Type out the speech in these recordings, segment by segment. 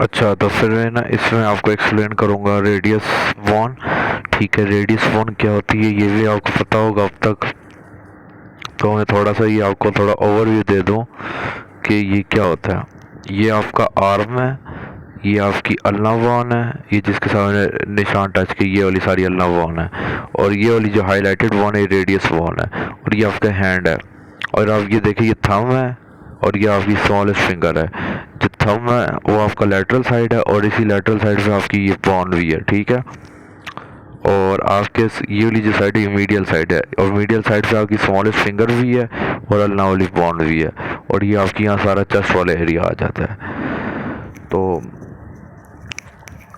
अच्छा, तो फिर मैं ना इसमें आपको एक्सप्लेन करूँगा रेडियस वन। ठीक है, रेडियस वन क्या होती है ये भी आपको पता होगा अब तक। तो मैं थोड़ा सा ये आपको थोड़ा ओवरव्यू दे दूँ कि ये क्या होता है। ये आपका आर्म है, ये आपकी अल्लाह वन है, ये जिसके सामने निशान टच की ये वाली सारी अल्लाह वन है, और ये वाली जो हाईलाइटेड वन है रेडियस वन है, और ये आपका हैंड है। और आप ये देखिए ये थंब है, और ये आपकी स्मॉलेस्ट फिंगर है। जो थंब है वो आपका लेटरल साइड है, और इसी लेटरल साइड पे आपकी ये पॉन भी है। ठीक है, और आपके ये वाली जो साइड है ये मीडियल साइड है, और मीडियल साइड पे आपकी स्मॉलेस्ट फिंगर भी है और अल्ना वाली पॉन भी है, और ये आपकी यहाँ सारा चेस्ट वाला एरिया आ जाता है। तो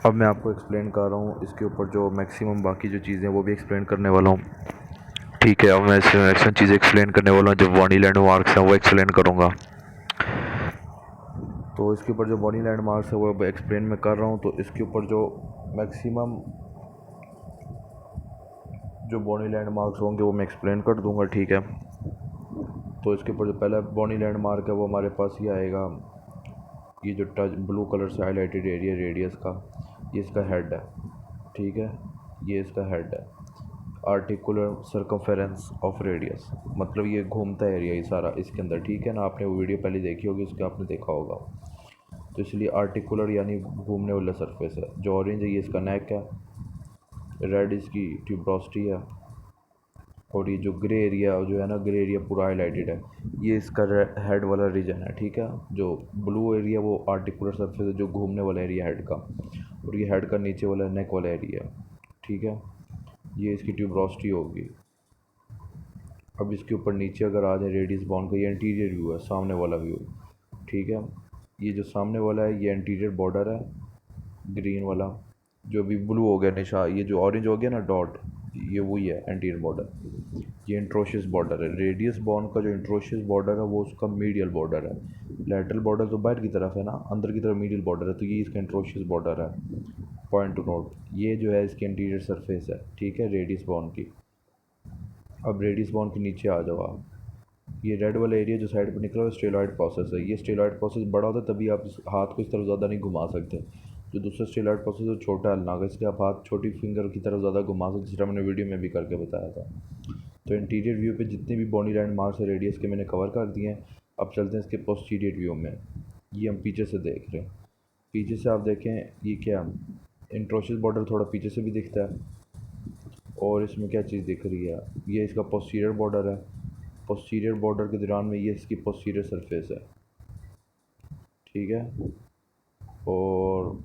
अब मैं आपको एक्सप्लेन कर रहा हूँ इसके ऊपर जो मैक्सिमम बाकी जो चीज़ें वो भी एक्सप्लेन करने वाला हूँ। ठीक है, अब मैं इसमें मैक्सिमम चीज़ें एक्सप्लेन करने वाला हूँ, जो बॉडी लैंडमार्क्स हैं वो एक्सप्लेन करूँगा। तो इसके ऊपर जो बॉडी लैंडमार्क्स है वो एक्सप्लेन मैं कर रहा हूँ। तो इसके ऊपर जो मैक्सिमम जो बॉडी लैंडमार्क्स होंगे वो मैं एक्सप्लेन कर दूंगा। ठीक है, तो इसके ऊपर जो पहला बॉडी लैंडमार्क है वो हमारे पास ये आएगा, ये जो टच ब्लू कलर से हाईलाइटेड एरिया रेडियस का, ये इसका हेड है। ठीक है, ये इसका हेड है। आर्टिकुलर सर्कमफेरेंस ऑफ रेडियस, मतलब ये घूमता एरिया ये सारा इसके अंदर। ठीक है ना, आपने वो वीडियो पहले देखी होगी, उसके आपने देखा होगा। तो इसलिए आर्टिकुलर यानी घूमने वाला सरफेस है। जो ऑरेंज है ये इसका नेक है, रेड इसकी ट्यूबरोसिटी है, और ये जो ग्रे एरिया जो है ना, ग्रे एरिया पूरा हाईलाइटेड है, ये इसका हेड वाला रीजन है। ठीक है, जो ब्लू एरिया वो आर्टिकुलर सरफेस है, जो घूमने वाला एरिया हेड का, और ये हेड का नीचे वाला नेक वाला एरिया। ठीक है, ये इसकी ट्यूबरोसिटी होगी। अब इसके ऊपर नीचे अगर आ जाए रेडियस बाउंड का, ये इंटीरियर व्यू है, सामने वाला व्यू। ठीक है, ये जो सामने वाला है ये इंटीरियर बॉर्डर है, ग्रीन वाला। जो भी ब्लू हो गया निशान, ये जो ऑरेंज हो गया ना डॉट, ये वही है एंटीरियर बॉर्डर। ये इंट्रोशियस बॉर्डर है। रेडियस बॉन्ड का जो इंट्रोशियस बॉर्डर है वो उसका मीडियल बॉर्डर है। लैटरल बॉर्डर तो बाहर की तरफ है ना, अंदर की तरफ मीडियल बॉर्डर है, तो ये इसका इंट्रोशियस बॉर्डर है। पॉइंट टू नोट, ये जो है इसकी इंटीरियर सरफेस है। ठीक है, रेडियस बॉन्ड की। अब रेडियस बॉन्ड के नीचे आ जाओ आप, ये रेड वाला एरिया जो साइड पर निकला है स्टेलॉइड प्रोसेस है। ये स्टेलॉइड प्रोसेस बड़ा होता है तभी आप इस हाथ को इस तरफ ज़्यादा नहीं घुमा सकते। जो दूसरा स्टेलॉइड प्रोसेस है छोटा है अल्लाह का, इसलिए आप हाथ छोटी फिंगर की तरफ ज़्यादा घुमा सकते, जिस तरह मैंने वीडियो में भी करके बताया था। तो इंटीरियर व्यू पे जितने भी बॉडी लैंड मार्क्स है रेडियस के मैंने कवर कर दिए हैं। अब चलते हैं इसके पोस्टीरियर व्यू में। ये हम पीछे से देख रहे हैं। पीछे से आप देखें, ये क्या इंट्रोशियस बॉर्डर थोड़ा पीछे से भी दिखता है। और इसमें क्या चीज़ दिख रही है, ये इसका पोस्टीरियर बॉर्डर है। पोस्टीरियर बॉर्डर के दौरान में ये इसकी पोस्टीरियर सरफेस है। ठीक है, और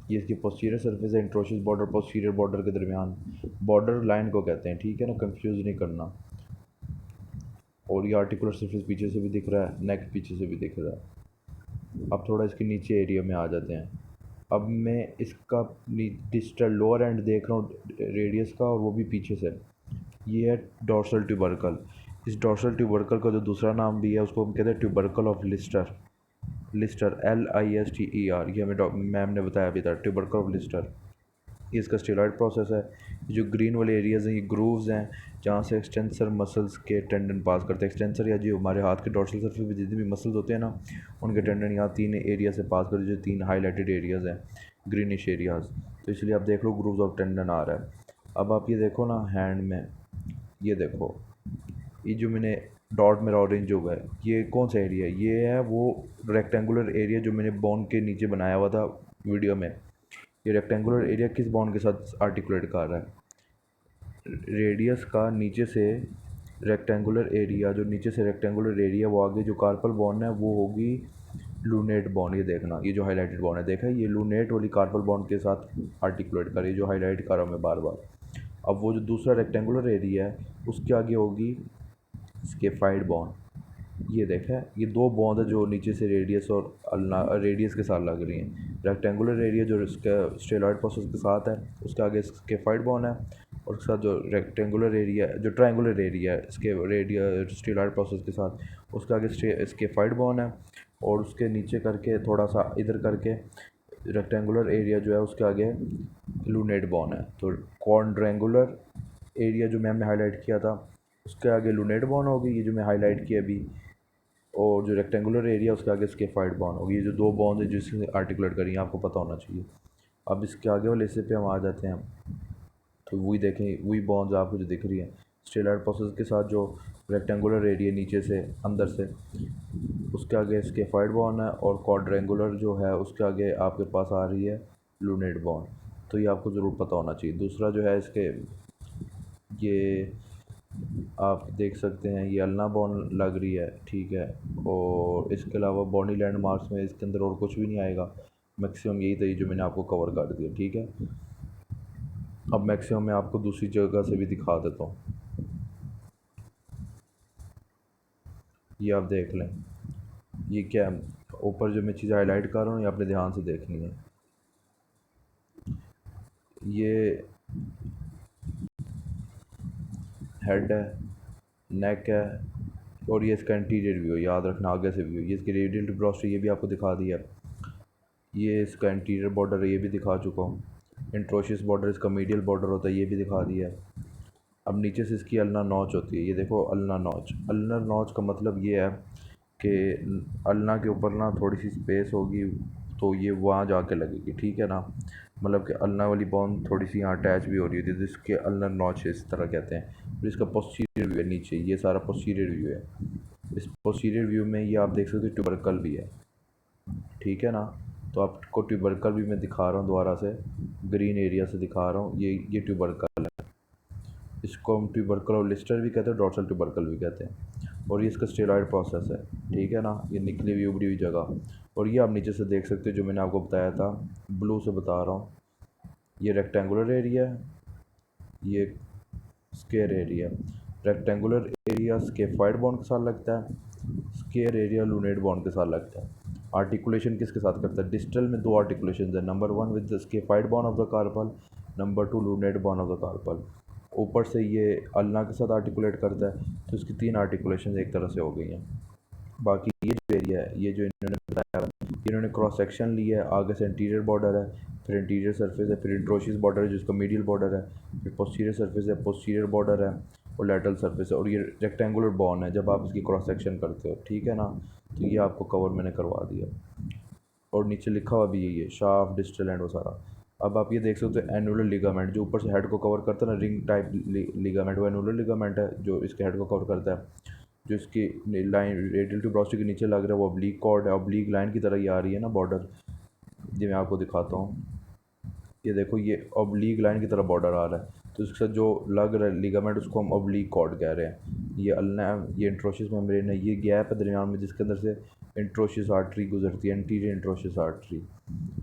ये इसकी पोस्टीरियर सरफेस है। इंट्रोशियस बॉर्डर पोस्टीरियर बॉर्डर के दरमियान बॉर्डर लाइन को कहते हैं। ठीक है ना, कंफ्यूज नहीं करना। और ये आर्टिकुलर सरफेस पीछे से भी दिख रहा है, नेक पीछे से भी दिख रहा है। अब थोड़ा इसके नीचे एरिया में आ जाते हैं। अब मैं इसका डिस्टल लोअर एंड देख रहा हूँ रेडियस का, और वो भी पीछे से। ये है डॉर्सल ट्यूबरकल। इस डॉर्सल ट्यूबरकल का जो दूसरा नाम भी है उसको हम कहते हैं tubercle of Lister. Lister LISTER, ये हमें मैम ने बताया अभी था, ट्यूबरकल ऑफ लिस्टर। ये इसका स्टेरॉइड प्रोसेस है। ये जो ग्रीन वाले एरियाज़ हैं ये ग्रूव्स हैं, जहाँ से एक्सटेंसर मसल्स के टेंडन पास करते हैं। एक्सटेंसर या जो हमारे हाथ के डॉर्सल सरफेस पे जितने भी मसल्स होते हैं ना, उनके टेंडन यहाँ 3 एरिया से पास करते हैं, जो 3 हाईलाइटेड एरियाज़ हैं, ग्रीनिश एरियाज़। तो इसलिए आप देख लो ग्रूव्स ऑफ टेंडन आ रहा है। अब आप ये देखो ना हैंड में, ये देखो, ये जो मैंने डॉट मेरा ऑरेंज होगा है, ये कौन सा एरिया है? ये है वो रेक्टेंगुलर एरिया जो मैंने बोन के नीचे बनाया हुआ था वीडियो में। ये रेक्टेंगुलर एरिया किस बॉन्ड के साथ आर्टिकुलेट कर रहा है? रेडियस का नीचे से रेक्टेंगुलर एरिया, जो नीचे से रेक्टेंगुलर एरिया वो आगे जो कार्पल बॉन्ड है वो होगी लूनेट बॉन्ड। ये देखना, ये जो हाईलाइटेड बॉन्ड है देखा, ये लूनेट वाली कार्पल बॉन्ड के साथ आर्टिकुलेट कर, ये जो हाईलाइट कर रहा हूँ मैं बार बार। अब वो जो दूसरा रेक्टेंगुलर एरिया है उसके आगे होगी स्केफाइड बॉन्ड। ये देखा है, ये 2 बॉन्ड है जो नीचे से रेडियस और रेडियस के साथ लग रही हैं। रेक्टेंगुलर एरिया जो स्टेलॉइड प्रोसेस के साथ है उसके आगे स्केफाइड बॉन्ड है, और उसके साथ जो रेक्टेंगुलर एरिया जो ट्रायंगुलर एरिया है इसके रेडिया स्टेलॉइड प्रोसेस के साथ, उसके आगे स्केफाइड बॉन्ड है, और उसके नीचे करके थोड़ा सा इधर करके रेक्टेंगुलर एरिया जो है उसके आगे लूनेट बॉन्ड है। तो क्वाड्रेंगुलर एरिया जो मैम ने हाईलाइट किया था उसके आगे लूनेट बॉन्ड होगी, ये जो मैं हाईलाइट किया अभी। और जो रेक्टेंगुलर एरिया उसके आगे स्केफाइड बॉन्ड होगी। ये जो दो बॉन्ड है जिससे आर्टिकुलेट करेंगे आपको पता होना चाहिए। अब इसके आगे वाले हिस्से पे हम आ जाते हैं, तो वही देखें, वही बॉन्ड्स आपको जो दिख रही है स्टेलॉयड प्रोसेस के साथ, जो रेक्टेंगुलर एरिया नीचे से अंदर से, उसके आगे स्केफाइड बॉन्ड है, और क्वाड्रेंगुलर जो है उसके आगे आपके पास आ रही है लूनेट बॉन्ड। तो ये आपको ज़रूर पता होना चाहिए। दूसरा जो है इसके, ये आप देख सकते हैं ये अल्ना बॉन्ड लग रही है, ठीक है। और इसके अलावा बॉडी लैंडमार्क्स में इसके अंदर और कुछ भी नहीं आएगा। मैक्सिमम यही था जो मैंने आपको कवर कर दिया, ठीक है। अब मैक्सिमम मैं आपको दूसरी जगह से भी दिखा देता हूँ, ये आप देख लें। ये क्या है, ऊपर जो मैं चीज़ हाईलाइट कर रहा हूँ ये आपने ध्यान से देखनी है। ये हेड है, नेक है, और ये इसका इंटीरियर व्यू है, याद रखना आगे से व्यू। ये इसकी रेडियल ट्यूबरोस्ट्री ये भी आपको दिखा दिया। ये इसका इंटीरियर बॉर्डर है, ये भी दिखा चुका हूँ। इंट्रोशियस बॉर्डर इसका मीडियल बॉर्डर होता है, ये भी दिखा दिया है। अब नीचे से इसकी अल्ना नॉच होती है, ये देखो अल्ना नॉच। अल्ना नॉच का मतलब ये है कि अल्ना के ऊपर ना थोड़ी सी स्पेस होगी, तो ये वहाँ जाके लगेगी, ठीक है ना। मतलब कि अल्ना वाली बॉन्ड थोड़ी सी यहाँ अटैच भी हो रही होती है, जिसके अल्ना नॉच इस तरह कहते हैं। फिर इसका पोस्टीरियर व्यू है नीचे, ये सारा पोस्टीरियर व्यू है। इस पोस्टीरियर व्यू में ये आप देख सकते हो ट्यूबरकल भी है, ठीक है ना। तो आपको ट्यूबरकल भी मैं दिखा रहा हूँ दोबारा से, ग्रीन एरिया से दिखा रहा हूँ। ये ट्यूबरकल है, इसको हम ट्यूबरकल और लिस्टर भी कहते हैं, डॉर्सल ट्यूबरकल भी कहते हैं। और ये इसका स्टेरॉयड प्रोसेस है, ठीक है ना। ये निकली हुई उभरी हुई जगह, और ये आप नीचे से देख सकते हो जो मैंने आपको बताया था, ब्लू से बता रहा हूँ। ये रेक्टेंगुलर एरिया है, ये square area. Rectangular area scaphoid bond के साथ लगता है, स्केयर एरिया लूनेट बॉन्ड के साथ लगता है। आर्टिकुलेशन किसके साथ करता है? डिस्टल में दो आर्टिकुलेशन है, number 1 with the scaphoid bone of the carpal, number 2 lunate bone of the carpal. ऊपर से ये अल्ना के साथ आर्टिकुलेट करता है, तो इसकी 3 आर्टिकुलेशन एक तरह से हो गई हैं। बाकी ये जो एरिया है, ये जो इन्होंने बताया, इन्होंने क्रॉस सेक्शन लिया है, आगे से इंटीरियर बॉर्डर है, फिर इंटीरियर सरफेस है, फिर इंट्रोशियस बॉर्डर है जिसका मीडियल बॉर्डर है, फिर पोस्टीरियर सरफेस है, पोस्टीरियर बॉर्डर है, और लैटरल सरफेस है, और ये रेक्टेंगुलर बॉन्ड है जब आप इसकी क्रॉस सेक्शन करते हो, ठीक है ना। तो ये आपको कवर मैंने करवा दिया, और नीचे लिखा हुआ भी यही है, शाफ्ट, डिस्टल एंड वो सारा। अब आप ये देख सकते हो एनुलर लिगामेंट जो ऊपर से हेड को कवर करता है ना, रिंग टाइप लिगामेंट, वो एनुलर लिगामेंट है जो इसके हेड को कवर करता है। जो इसकी लाइन रेडियल ट्यूबरोस्टी के नीचे लग रहा है वो ऑब्लीक कॉर्ड है, ऑब्लीक लाइन की तरह ये आ रही है ना बॉर्डर। ये मैं आपको दिखाता हूँ, ये देखो ये ऑब्लीक लाइन की तरह बॉर्डर आ रहा है, तो इसके साथ जो लग रहा है लिगामेंट उसको हम ऑब्लीक कॉर्ड कह रहे हैं। ये अल्ना, ये इंट्रोशियस मेम्ब्रेन है, ये गैप है दरमियान में जिसके अंदर से इंट्रोशियस आर्टरी गुजरती है, एंटीरियर इंट्रोशियस आर्टरी।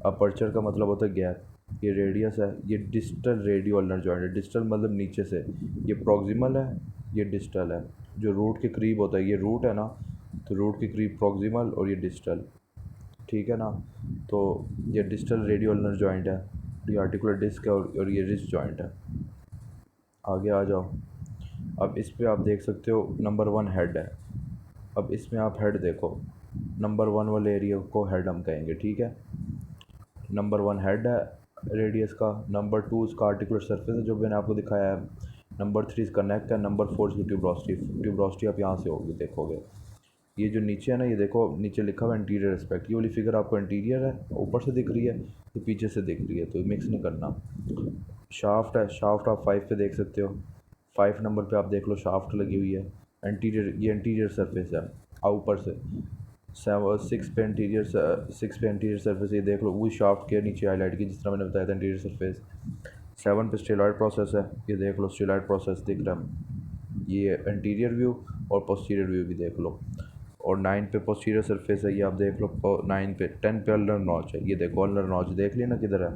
अपर्चर का मतलब होता है गैप। ये रेडियस है, ये डिस्टल रेडियो अल्नर जॉइंट है। डिस्टल मतलब नीचे से, ये प्रॉक्सिमल है, ये डिस्टल है। जो रूट के करीब होता है, ये रूट है ना, तो रूट के करीब प्रॉक्सिमल और ये डिस्टल, ठीक है ना। तो ये डिस्टल रेडियो अल्नर जॉइंट है, ये आर्टिकुलर डिस्क है, और ये रिस्ट जॉइंट है। आगे आ जाओ। अब इस पे आप देख सकते हो नंबर 1 हेड है। अब इसमें आप हेड देखो, नंबर 1 वाले एरिया को हेड हम कहेंगे, ठीक है। नंबर 1 हेड है रेडियस का, नंबर 2 इसका आर्टिकुलर सरफेस है जो मैंने आपको दिखाया है, नंबर 3 इसका नेक है, नंबर 4 इसकी ट्यूबरोस्टी। ट्यूबरोस्टी आप यहाँ से होगी देखोगे। ये जो नीचे है ना, ये देखो नीचे लिखा हुआ इंटीरियर एस्पेक्ट, ये वाली फिगर आपको इंटीरियर है ऊपर से दिख रही है, ये पीछे से दिख रही है, तो मिक्स नहीं करना। शाफ्ट है, शाफ्ट आप 5 पे देख सकते हो, 5 नंबर पे आप देख लो शाफ्ट लगी हुई है। इंटीरियर, ये इंटीरियर सरफेस है ऊपर से। 6 पे इंटीरियर, 6 पे इंटीरियर सरफेस, ये देख लो वही शाफ्ट के नीचे हाईलाइट की जिस तरह मैंने बताया था इंटीरियर सरफेस। 7 पे स्टेलॉयड प्रोसेस है, ये देख लो स्टेलॉयड प्रोसेस दिख रहा है, ये इंटीरियर व्यू और पोस्टीरियर व्यू भी देख लो। और 9 पे पोस्टीरियर सरफेस है, ये आप देख लो 9 पे। 10 पे अल्नर नॉच है, ये देखो अल्नर नॉच देख लिया ना किधर है।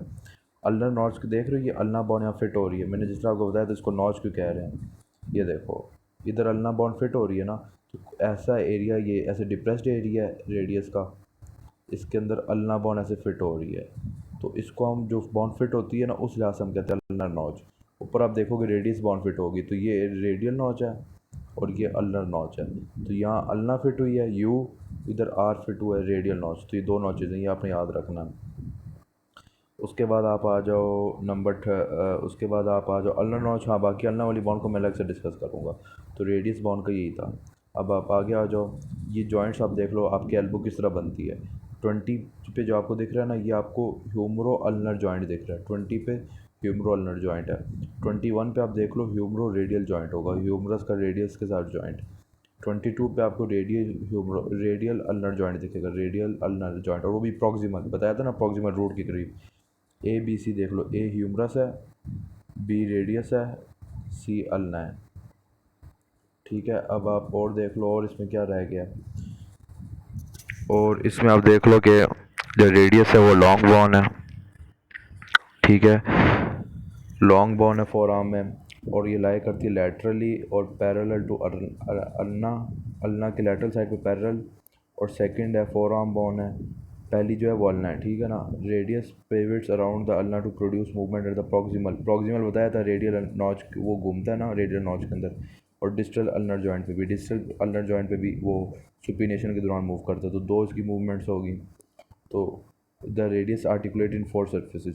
अल्नर नॉच को देख रहे हो, ये अल्ना बॉन्ड यहाँ फिट हो रही है, मैंने जिस तरह आपको बताया तो इसको नॉच क्यों कह रहे हैं। ये देखो इधर अल्ना बॉन्ड फिट हो रही है ना, तो ऐसा एरिया, ये ऐसे डिप्रेस्ड एरिया है रेडियस का, इसके अंदर अल्ना बॉन्ड ऐसे फिट हो रही है, तो इसको हम जो बॉन्ड फिट होती है ना उस लिहाज से हम कहते हैं अल्नर नॉच। ऊपर आप देखोगे रेडियस बॉन्ड फिट होगी, तो ये रेडियल नॉच है और ये अल्नर नॉच है। तो यहाँ अल्ना फिट हुई है यू, इधर आर फिट हुआ है रेडियल नॉच, तो ये दो नॉचेज हैं, ये आपने याद रखना है। उसके बाद आप आ जाओ उसके बाद आप आ जाओ अल्नर नॉच। हाँ बाकी अल्ना वाली बॉन्ड को मैं अलग से डिस्कस करूँगा। तो रेडियस बॉन्ड का यही था। अब आप आगे आ जाओ, ये जॉइंट्स आप देख लो आपकी एल्बो किस तरह बनती है। 20 पे जो आपको दिख रहा है ना, ये आपको ह्यूमरो अल्नर जॉइंट दिख रहा है। 20 पे ह्यूमरो अल्नर जॉइंट है। 21 पे आप देख लो ह्यूमरो रेडियल जॉइंट होगा, ह्यूमरस का रेडियस के साथ जॉइंट। 22 पे आपको रेडियल अल्नर जॉइंट दिखेगा, रेडियल अल्नर जॉइंट, और वो भी प्रॉक्सिमल, बताया था ना प्रॉक्सिमल रूट के करीब। ए बी सी देख लो, ए ह्यूमरस है, बी रेडियस है, सी अल्ना है। ठीक है, अब आप और देख लो और इसमें क्या रह गया। और इसमें आप देख लो कि जो रेडियस है वो लॉन्ग बोन है। ठीक है, लॉन्ग बोन है फोर आर्म में, और ये लाई करती है लैटरली और पैरेलल टू अल्ना, अल्ना के लैटरल साइड पे पैरेलल। और सेकंड है फोर आर्म बोन है, पहली जो है वो अल्ना है। ठीक है ना, radius pivots around the ulna to produce movement at the proximal, proximal बताया था रेडियल नॉच वो घूमता है ना रेडियल नॉच के अंदर। और डिस्टल अल्नर जॉइंट पे भी, डिस्टल अल्नर जॉइंट पे भी वो सुपिनेशन के दौरान मूव करता है। तो दो इसकी मूवमेंट्स होगी। तो the radius articulate in four surfaces,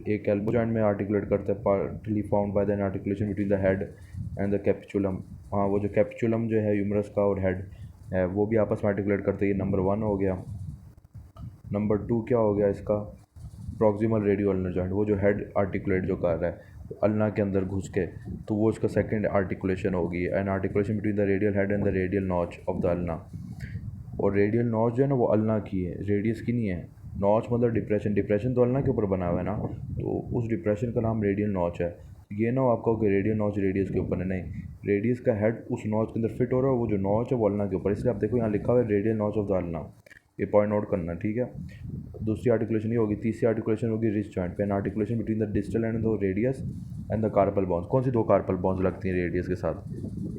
एक एल्बो जॉइंट में आर्टिकुलेट करता है, partly found by the articulation between the head and the capitulum. हाँ, वो जो कैप्चुलम जो है ह्यूमरस का और हेड है वो भी आपस में आर्टिकुलेट करते हैं। ये नंबर 1 हो गया। नंबर 2 क्या हो गया इसका, प्रॉक्सिमल रेडियो अल्नर जॉइंट, वो जो हेड आर्टिकुलेट जो कर रहा है अल्ना के अंदर घुस के, तो वो इसका सेकंड आर्टिकुलेशन होगी, an articulation between the radial head and the radial notch of the ulna. और रेडियल नॉच जो है ना वो अल्ना की है, रेडियस की नहीं है। नॉच मतलब डिप्रेशन, डिप्रेशन तो अल्ना के ऊपर बना हुआ है ना, तो उस डिप्रेशन का नाम रेडियल नॉच है। ये ना हो आपका कि रेडियल नॉच रेडियस के ऊपर है, नहीं, रेडियस का हेड उस नॉच के अंदर फिट हो रहा है, वो जो नॉच है वो अल्ना के ऊपर, इसलिए आप देखो यहाँ लिखा हुआ है radial notch of the ulna. ये पॉइंट नोट करना, ठीक है। दूसरी आर्टिकुलेशन ये होगी। तीसरी आर्टिकुलेशन होगी रिस्ट जॉइंट पे, an articulation between the distal end the radius and the carpal bones. कौन सी दो कार्पल बॉन्स लगती हैं रेडियस के साथ,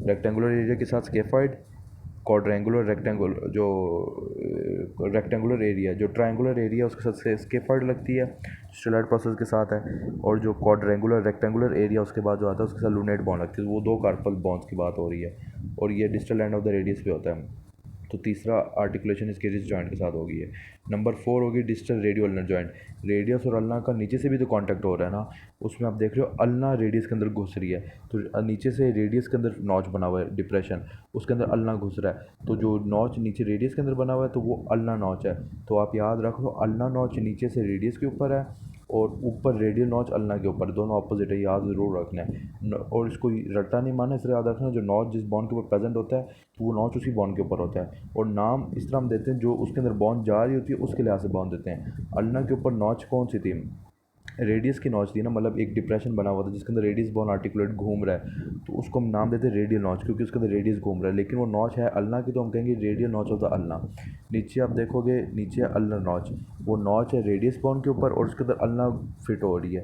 रेक्टेंगुलर एरिया के साथ स्केफॉइड, क्वाड्रेंगुलर रेक्टेंगुलर जो रेक्टेंगुलर एरिया, जो ट्रायंगुलर एरिया उसके साथ स्केफॉइड लगती है, स्टेलॉइड प्रोसेस के साथ है। और जो क्वाड्रेंगुलर रेक्टेंगुलर एरिया उसके बाद जो आता है उसके साथ लूनेट बॉन्ड लगती है, वो दो कार्पल बॉन्ड्स की बात हो रही है। और ये distal end of the radius पे होता है। तो तीसरा आर्टिकुलेशन इसके रिस्ट जॉइंट के साथ होगी है। नंबर 4 होगी distal radio ulnar joint, radius और अल्ना का नीचे से भी तो कांटेक्ट हो रहा है ना, उसमें आप देख रहे हो अल्ना रेडियस के अंदर घुस रही है, तो नीचे से रेडियस के अंदर नॉच बना हुआ है डिप्रेशन, उसके अंदर अल्ना घुस रहा है, तो जो नॉच नीचे रेडियस के अंदर बना हुआ है तो वो अल्ना नॉच है। तो आप याद रखो अल्ना नॉच नीचे से रेडियस के ऊपर है और ऊपर रेडियल नॉच अल्ना के ऊपर, दोनों ऑपोजिट है, याद ज़रूर रखना है। और इसको रट्टा नहीं मानना, इसलिए याद रखना जो नॉच जिस बॉन्ड के ऊपर प्रेजेंट होता है तो वो नॉच उसी बॉन्ड के ऊपर होता है। और नाम इस तरह हम देते हैं जो उसके अंदर बॉन्ड जा रही होती है उसके लिहाज से बॉन्ड देते हैं। अल्ना के ऊपर नॉच कौन सी थी, रेडियस की नॉच थी ना, मतलब एक डिप्रेशन बना हुआ था जिसके अंदर रेडियस बॉन्ड आर्टिकुलेट घूम रहा है, तो उसको हम नाम देते हैं रेडियल नॉच, क्योंकि उसके अंदर रेडियस घूम रहा है। लेकिन वो नॉच है अल्ना की, तो हम कहेंगे radial notch of the ulna. नीचे आप देखोगे नीचे अल्नर नॉच, वो नॉच है रेडियस बॉन्ड के ऊपर और उसके अंदर अल्ना फिट हो रही है,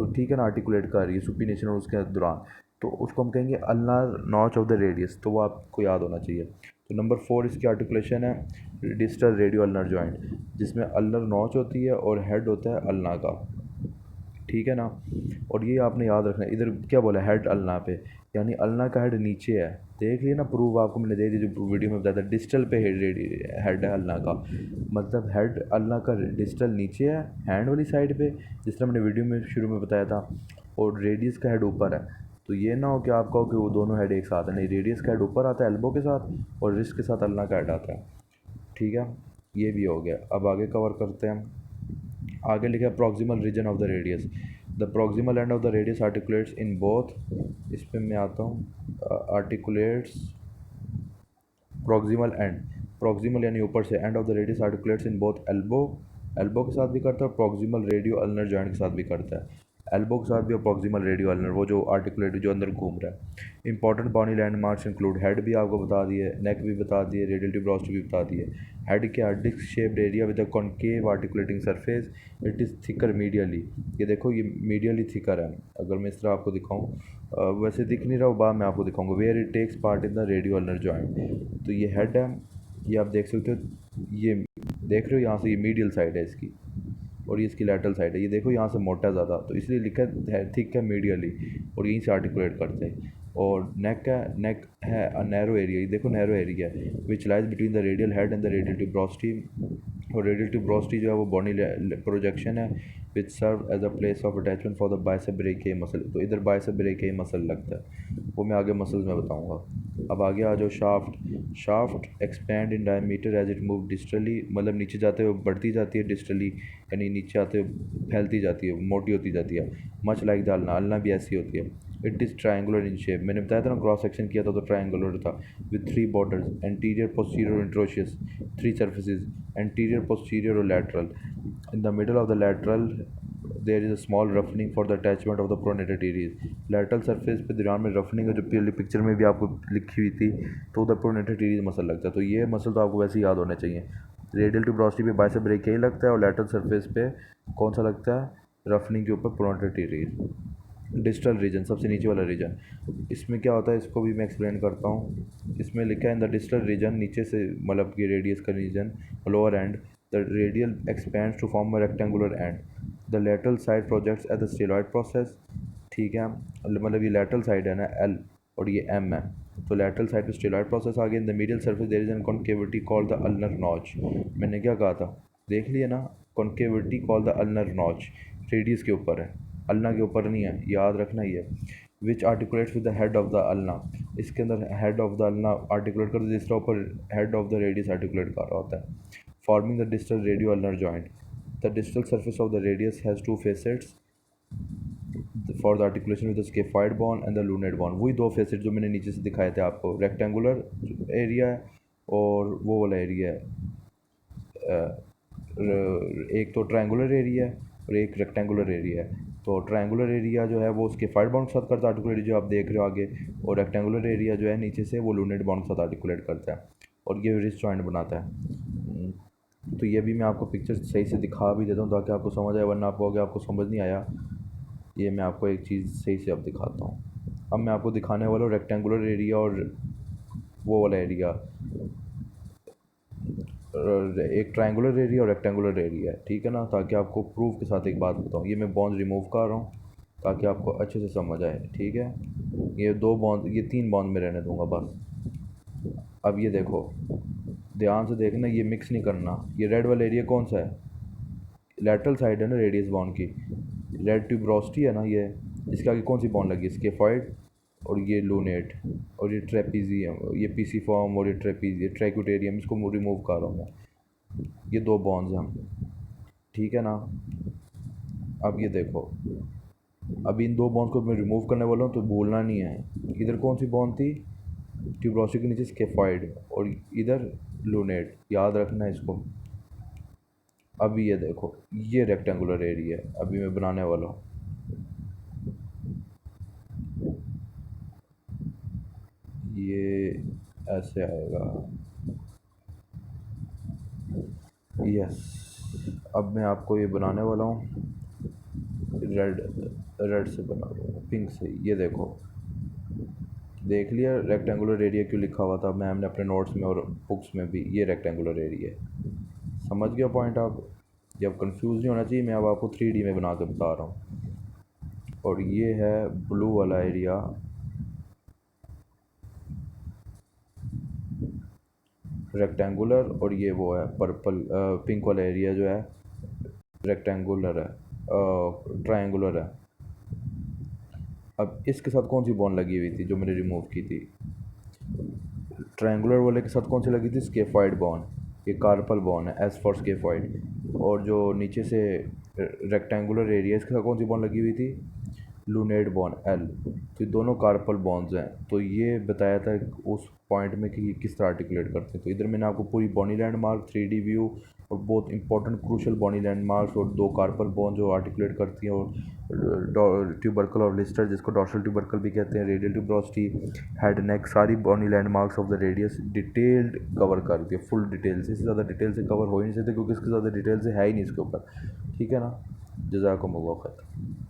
ठीक है ना, आर्टिकुलेट कर रही है सुपीनेशन और उसके दौरान, तो उसको हम कहेंगे ulnar notch of the radius, तो वो आपको याद होना चाहिए। तो नंबर 4 इसकी आर्टिकुलेशन है डिस्टल रेडियो अल्नर जॉइंट, जिसमें अल्नर नॉच होती है और हेड होता है अल्ना का, ठीक है ना। और ये आपने याद रखना है, इधर क्या बोला हेड अल्ना पे, यानी अल्ना का हेड नीचे है, देख लिया ना प्रूफ आपको मैंने दे दी जो वीडियो में बताया था, डिस्टल पे हेड है अल्ना का, मतलब हेड अल्ना का डिस्टल नीचे है हैंड वाली साइड पे, जिस तरह मैंने वीडियो में शुरू में बताया था, और रेडियस का हेड ऊपर है। तो ये ना हो कि आप कहो कि वो दोनों हेड एक साथ है, नहीं, रेडियस का हेड ऊपर आता है एल्बो के साथ और रिस्ट के साथ अल्ना का हेड आता है, ठीक है। ये भी हो गया। अब आगे कवर करते हैं। आगे लिखा है proximal region of the radius, the proximal end of the radius articulates in both, इस पर मैं आता हूँ, आर्टिकुलेट्स प्रॉक्सिमल एंड, प्रॉक्सिमल यानी ऊपर से, and of the radius articulates in both elbow, elbow के साथ भी करता है और प्रॉक्सिमल रेडियो अल्नर जॉइंट के साथ भी करता है, एल्बो के साथ भी और प्रॉक्सिमल रेडियो अल्नर, वो जो आर्टिकुलेट जो अंदर घूम रहा है। Important body landmarks include, head भी आपको बता दिए, नेक भी बता दिए, रेडियल ट्यूबरोस्टी भी बता दिए। हेड क्या, disc shaped area with a concave articulating surface, it is thicker medially, ये देखो ये मीडियली थिकर है, अगर मैं इस तरह आपको दिखाऊँ, वैसे दिख नहीं रहा, बाद में आपको दिखाऊंगा, where it takes part in the radio ulnar joint. तो ये हेड है, ये आप देख सकते हो, ये देख रहे हो यहाँ से, ये मीडियल साइड है इसकी और ये इसकी लैटरल साइड है, ये देखो यहाँ से मोटा ज़्यादा, तो इसलिए लिखा है थिक है मीडियली, और यहीं से आर्टिकुलेट करते हैं। और नेक है, नेक है नैरो एरिया, ये देखो नैरो एरिया है which lies between the radial head and the radial tuberosity, और रेडियल ट्यूबरोस्टी जो है वो बॉडी प्रोजेक्शन है which serve as a place of attachment for the bicep brachii muscle, तो इधर बाइसेप ब्रेकियाई मसल लगता है, वो मैं आगे मसल्स में बताऊँगा। अब आगे आ जाओ shaft expand in diameter as it move distally, मतलब नीचे जाते हुए बढ़ती जाती है डिस्टली, यानी नीचे आते हुए फैलती जाती है, मोटी होती जाती है। मच लाइक द अलना, अलना भी ऐसी होती है। It is triangular in shape, मैंने बताया था ना क्रॉस सेक्शन किया था तो ट्रायंगुलर था, with 3 borders anterior posterior interosseous, 3 surfaces anterior posterior और lateral. In the middle of the lateral there is a small roughening for the attachment of the pronator teres. Lateral surface पे दरमियान में रफनिंग है, जो पहले पिक्चर में भी आपको लिखी हुई थी, तो उधर प्रोनेटर टीरीज मसल लगता है। तो ये मसल तो आपको वैसे ही याद होने चाहिए। रेडियल ट्यूबरोसिटी पे बाइसेप ब्रेकियाई लगता है और लैटरल सरफेस पे कौन सा लगता है, रफनिंग के ऊपर प्रोनेटर टीरीज। डिस्टल रीजन, सबसे नीचे वाला रीजन, इसमें क्या होता है इसको भी मैं एक्सप्लेन करता हूँ। इसमें लिखा है इन द डिस्टल रीजन, नीचे से मतलब कि रेडियस का region, lower end, the radial expands to form a rectangular end, the lateral side projects at the styloid process. ठीक है, मतलब ये लेटरल साइड है ना एल और ये एम है, तो लेटरल साइड पे स्टेलॉइड प्रोसेस आ गया। In the medial surface there is an concavity called the ulnar notch. मैंने क्या कहा था, देख लिया ना, concavity called the ulnar notch, radius के ऊपर है, अल्ना के ऊपर नहीं है, याद रखना ही है। Which articulates with the head of the ulna, इसके अंदर head of the ulna articulate कर, जिस तरह ऊपर head of the radius articulate कर रहा होता है। Forming the distal radio ulnar joint, the distal surface of the radius has 2 facets for the articulation with the scaphoid bone and the lunate bone। वही 2 facets जो मैंने नीचे से दिखाए थे आपको, रेक्टेंगुलर एरिया है और वो वाला एरिया है, एक तो ट्रायंगुलर एरिया है और एक रेक्टेंगुलर एरिया है। तो ट्रायंगुलर एरिया जो है वो स्केफॉइड बॉन्ड के साथ करता है आर्टिकुलेट, जो आप देख रहे हो आगे, और रेक्टेंगुलर एरिया जो है नीचे से वो लूनेट बॉन्ड के साथ आर्टिकुलेट करता है और ये रिस्ट जॉइंट बनाता है। तो ये भी मैं आपको पिक्चर सही से दिखा भी देता हूँ ताकि आपको समझ आए, वरना आप कहोगे आपको समझ नहीं आया। ये मैं आपको एक चीज़ सही से अब दिखाता हूँ। अब मैं आपको दिखाने वाला हूँ रेक्टेंगुलर एरिया और वो वाला एरिया, एक ट्रायंगुलर एरिया और रेक्टेंगुलर एरिया है, ठीक है ना, ताकि आपको प्रूफ के साथ एक बात बताऊँ। ये मैं बॉन्ड रिमूव कर रहा हूँ ताकि आपको अच्छे से समझ आए, ठीक है। ये 2 बॉन्ड, ये 3 बॉन्ड में रहने दूंगा बस। अब ये देखो, ध्यान से देखना, ये मिक्स नहीं करना। ये रेड वाला एरिया कौन सा है, लैटरल साइड है ना रेडियस बॉन्ड की, रेड ट्यूबरोसिटी है ना ये, इसके आगे कौन सी बॉन्ड लगी, स्केफॉइड और ये लूनेट और ये ट्रेपीजियम, ये पीसी फॉर्म और ये ट्रेपीजियम ट्रैक्यूटेरियम, इसको रिमूव कर रहा हूँ मैं। ये 2 बॉन्ड्स हैं, ठीक है ना। अब ये देखो, अब इन 2 बॉन्ड्स को मैं रिमूव करने वाला हूँ, तो भूलना नहीं है इधर कौन सी बॉन्ड थी, ट्यूबरोसिटी के नीचे स्केफॉइड और इधर लूनेट, याद रखना है इसको। अभी ये देखो, ये रेक्टेंगुलर एरिया है, अभी मैं बनाने वाला हूँ। ये ऐसे आएगा, यस। अब मैं आपको ये बनाने वाला हूँ, रेड रेड से बना दूँगा, पिंक से। ये देखो, देख लिया रेक्टेंगुलर एरिया क्यों लिखा हुआ था मैम ने अपने नोट्स में और बुक्स में भी, ये रेक्टेंगुलर एरिया है। समझ गया पॉइंट आप, ये अब कंफ्यूज नहीं होना चाहिए, मैं अब आपको 3D में बना के बता रहा हूँ। और ये है ब्लू वाला एरिया, रेक्टेंगुलर, और ये वो है पर्पल पिंक वाला एरिया जो है रेक्टेंगुलर है, ट्रायंगुलर है। अब इसके साथ कौन सी बॉन्ड लगी हुई थी जो मैंने रिमूव की थी, ट्रायंगुलर वाले के साथ कौन सी लगी थी, स्केफॉइड बॉन्ड, ये कार्पल बॉन्ड है, एस फॉर स्केफॉइड। और जो नीचे से रेक्टेंगुलर एरिया, इसके साथ कौन सी बॉन्ड लगी हुई थी, लूनेट बॉन्ड, एल। तो ये दोनों कार्पल बॉन्ड्स हैं। तो ये बताया था उस पॉइंट में कि किस तरह आर्टिकुलेट करते हैं। तो इधर मैंने आपको पूरी बॉडी लैंडमार्क 3D व्यू और बहुत इंपॉर्टेंट क्रूशल बॉडी लैंडमार्क्स और 2 कार्पल बॉन्ड जो आर्टिकुलेट करती हैं, और ट्यूबरकल और लिस्टर, जिसको डॉर्सल ट्यूबरकल भी कहते हैं, रेडियल ट्यूबरोसिटी, हेड नेक, सारी body landmarks of the radius detailed cover कर दिया, फुल डिटेल से। इससे ज़्यादा डिटेल से कवर हो ही नहीं सकते क्योंकि इसके ज़्यादा डिटेल से है ही नहीं इसके ऊपर, ठीक है ना। जज़ाकुमुल्लाह खैर।